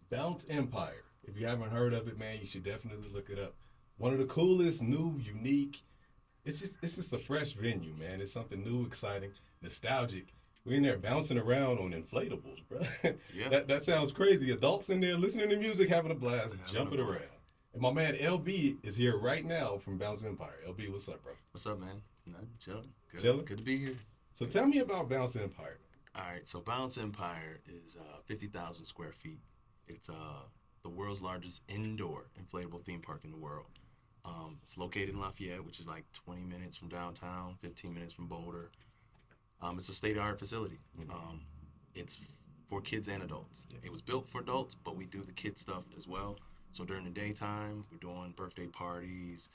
Bounce Empire. If you haven't heard of it, man, you should definitely look it up. One of the coolest, new, unique. It's just a fresh venue, man. It's something new, exciting, nostalgic. We're in there bouncing around on inflatables, bro. Yeah. That sounds crazy. Adults in there listening to music, having a blast, Having a jumping blast. around. And my man LB is here right now from Bounce Empire. LB, what's up, bro? What's up, man? Nothing. Chilling. Good. Chilling? Good to be here. So tell me about Bounce Empire. All right. So Balance Empire is 50,000 square feet. It's the world's largest indoor inflatable theme park in the world. It's located in Lafayette, which is like 20 minutes from downtown, 15 minutes from Boulder. It's a state-of-the-art facility. It's for kids and adults. It was built for adults, but we do the kid stuff as well. So during the daytime, we're doing birthday parties,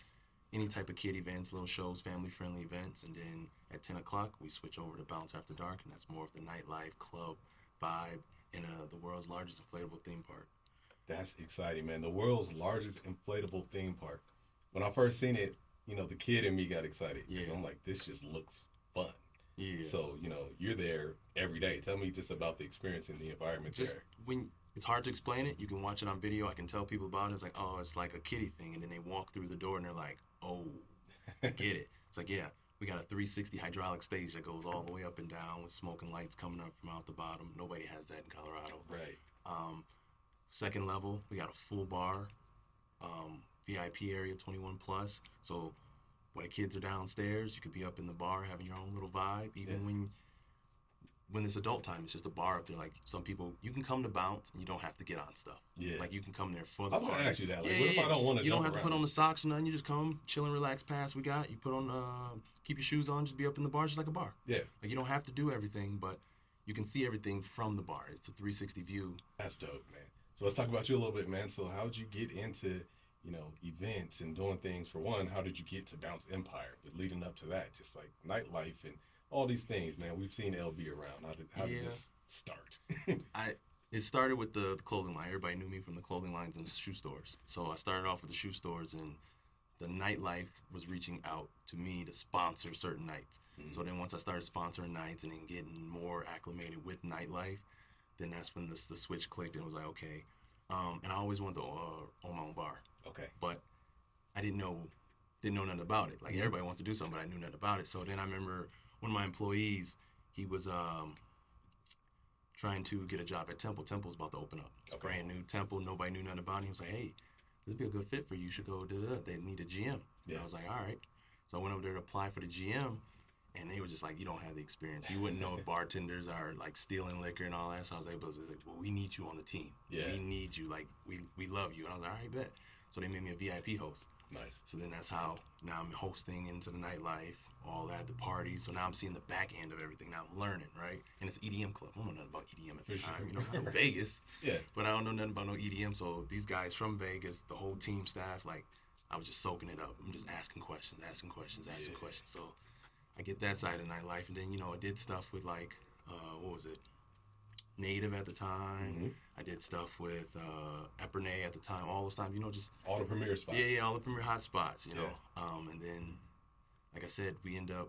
any type of kid events, little shows, family-friendly events, and then at 10 o'clock, we switch over to Bounce After Dark, and that's more of the nightlife, club vibe in the world's largest inflatable theme park. That's exciting, man. The world's largest inflatable theme park. When I first seen it, the kid in me got excited because Yeah. I'm like, this just looks fun. Yeah. So, you're there every day. Tell me just about the experience in the environment Just there. when it's hard to explain it, you can watch it on video. I can tell people about it. It's like, oh, it's like a kiddie thing, and then they walk through the door and they're like, oh, I get it. It's like, yeah, we got a 360 hydraulic stage that goes all the way up and down with smoke and lights coming up from out the bottom. Nobody has that in Colorado. Right. Um, Second level, we got a full bar, VIP area 21 plus. So when the kids are downstairs, you could be up in the bar having your own little vibe. Even Yeah. when it's adult time, it's just a bar up there. Like some people, you can come to bounce and you don't have to get on stuff. Yeah. Like you can come there for I the was going party. to ask you that. Like, what if I don't want to You don't jump have to around? put on the socks or nothing. You just come, chill and relax pass we got. You put on, keep your shoes on, just be up in the bar just like a bar. Yeah. Like you don't have to do everything, but you can see everything from the bar. It's a 360 view. That's dope, man. So let's talk about you a little bit, man. So how did you get into, events and doing things? For one, how did you get to Bounce Empire? But leading up to that, just like nightlife and all these things, man. We've seen LB around. How did Yeah. this start? It started with the clothing line. Everybody knew me from the clothing lines and the shoe stores. So I started off with the shoe stores, and the nightlife was reaching out to me to sponsor certain nights. So then once I started sponsoring nights and then getting more acclimated with nightlife, then that's when the switch clicked and it was like, okay. And I always wanted to own my own bar, Okay. but I didn't know nothing about it. Like everybody wants to do something, but I knew nothing about it. So then I remember one of my employees, he was trying to get a job at Temple. Temple's about to open up. It's a brand new Temple. Nobody knew nothing about it. He was like, hey, this would be a good fit for you. You should go do that. They need a GM. And I was like, all right. So I went over there to apply for the GM, and they were just like, you don't have the experience. You wouldn't know if bartenders are like stealing liquor and all that. So I was able to say, well, we need you on the team. Yeah. We need you. Like, we love you. And I was like, all right, bet. So they made me a VIP host. Nice. So then that's how now I'm hosting into the nightlife, all that, the parties. So now I'm seeing the back end of everything. Now I'm learning, right? And it's EDM club. I don't know nothing about EDM at the For time. sure. I'm in Vegas. Yeah. But I don't know nothing about no EDM. So these guys from Vegas, the whole team staff, like I was just soaking it up. I'm just asking questions. So I get that side of nightlife. And then, I did stuff with like, what was it? Native at the time. I did stuff with Epernay at the time, all those times, just All the premier spots. yeah, all the premier hot spots, Yeah. And then, like I said, we end up,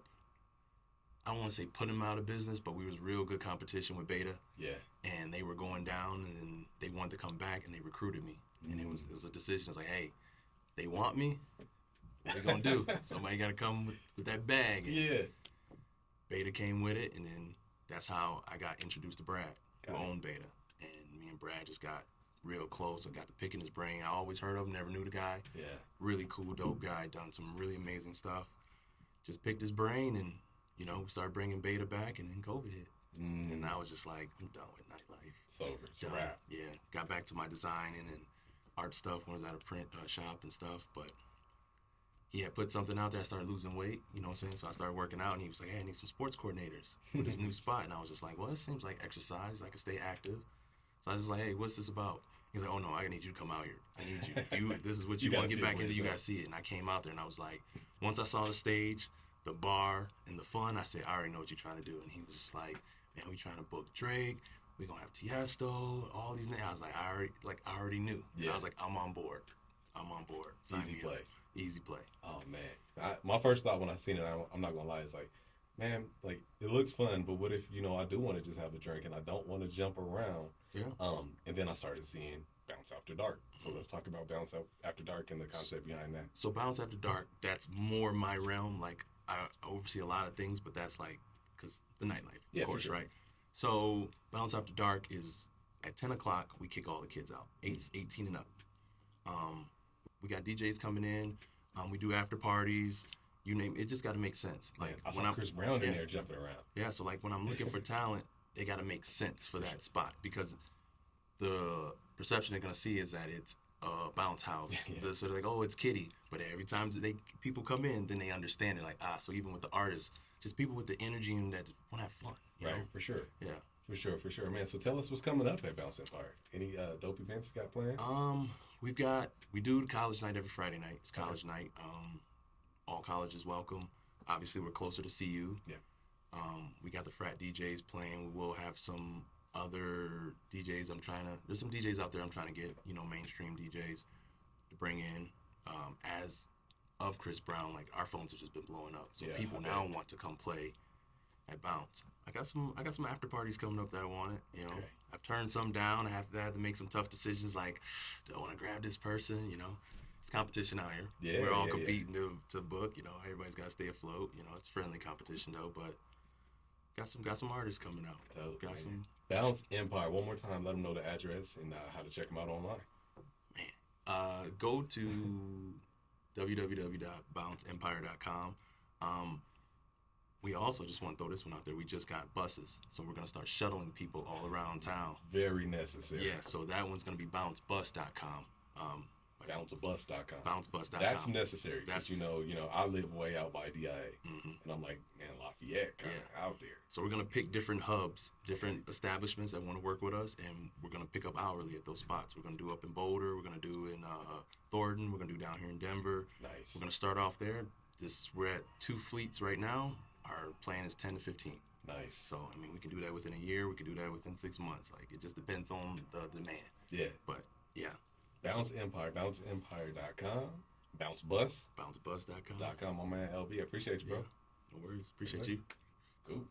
I don't want to say putting them out of business, but we was real good competition with Beta, Yeah. and they were going down, and then they wanted to come back, and they recruited me, and it was a decision. It's like, hey, they want me, what we gonna do? Somebody got to come with that bag. And Yeah. Beta came with it, and then that's how I got introduced to Brad, who Got it. owned Beta, and me and Brad just got real close. I got to picking his brain. I always heard of him, never knew the guy. Yeah. Really cool, dope guy, done some really amazing stuff. Just picked his brain, and we started bringing Beta back, and then COVID hit, and I was just like, I'm done with nightlife. It's over. It's a Done. wrap. Yeah, got back to my designing and art stuff when I was at a print shop and stuff, but he had put something out there. I started losing weight, you know what I'm saying? So I started working out, and he was like, hey, I need some sports coordinators for this new spot. And I was just like, well, it seems like exercise. I can stay active. So I was just like, hey, what's this about? He's like, oh, no, I need you to come out here. I need you. If this is what you want to get back into, you got to see it. And I came out there, and I was like, once I saw the stage, the bar, and the fun, I said, I already know what you're trying to do. And he was just like, man, we trying to book Drake. We going to have Tiesto, all these names. I was like, I already knew. And Yeah. I was like, I'm on board. Sign Easy me play. up. Easy play. Oh man, my first thought when I seen it, I'm not gonna lie, is like, man, like it looks fun, but what if I do want to just have a drink and I don't want to jump around? Yeah. And then I started seeing Bounce After Dark. So let's talk about Bounce After Dark and the concept behind that. So Bounce After Dark, that's more my realm. Like I oversee a lot of things, but that's like because the nightlife, Yeah, of for course, sure. right? So Bounce After Dark is at 10 o'clock. We kick all the kids out, 18 and up. We got DJs coming in. We do after parties. You name it. Just got to make sense. Like I saw Chris Brown in there jumping around. Yeah, so like when I'm looking for talent, they got to make sense for that spot because the perception they're gonna see is that it's a bounce house. Yeah. So they're like, oh, it's kiddie. But every time people come in, then they understand it. Like so even with the artists, just people with the energy and that want to have fun. You know? For sure. Yeah. For sure, man. So tell us what's coming up at Bounce Empire. Any dope events you got planned? We do college night every Friday night. It's college night. All colleges welcome. Obviously, we're closer to CU. Yeah. We got the frat DJs playing. We will have some other DJs. There's some DJs out there I'm trying to get, mainstream DJs to bring in. As of Chris Brown, like our phones have just been blowing up. So people now want to come play at Bounce. I got some after parties coming up that I wanted. Okay. I've turned some down. I had to make some tough decisions. Like, do I want to grab this person? It's competition out here. Yeah, we're all competing to book. Everybody's got to stay afloat. It's friendly competition though. But got some artists coming out. Dope, got man. some. Bounce Empire. One more time. Let them know the address and how to check them out online. Man, go to www.bounceempire.com. We also just want to throw this one out there. We just got buses, so we're gonna start shuttling people all around town. Very necessary. Yeah, so that one's gonna be bouncebus.com. Bouncebus.com. Bouncebus.com. That's necessary. That's I live way out by DIA, and I'm like, man, Lafayette kind of out there. So we're gonna pick different hubs, different establishments that want to work with us, and we're gonna pick up hourly at those spots. We're gonna do up in Boulder. We're gonna do in Thornton. We're gonna do down here in Denver. Nice. We're gonna start off there. We're at 2 fleets right now. Our plan is 10 to 15. Nice. So, we can do that within a year. We can do that within 6 months. Like, it just depends on the demand. Yeah. But, yeah. Bounce Empire, bouncempire.com, bouncebus.com. Bouncebus.com. My man LB, I appreciate you, bro. No worries. Appreciate you. Cool.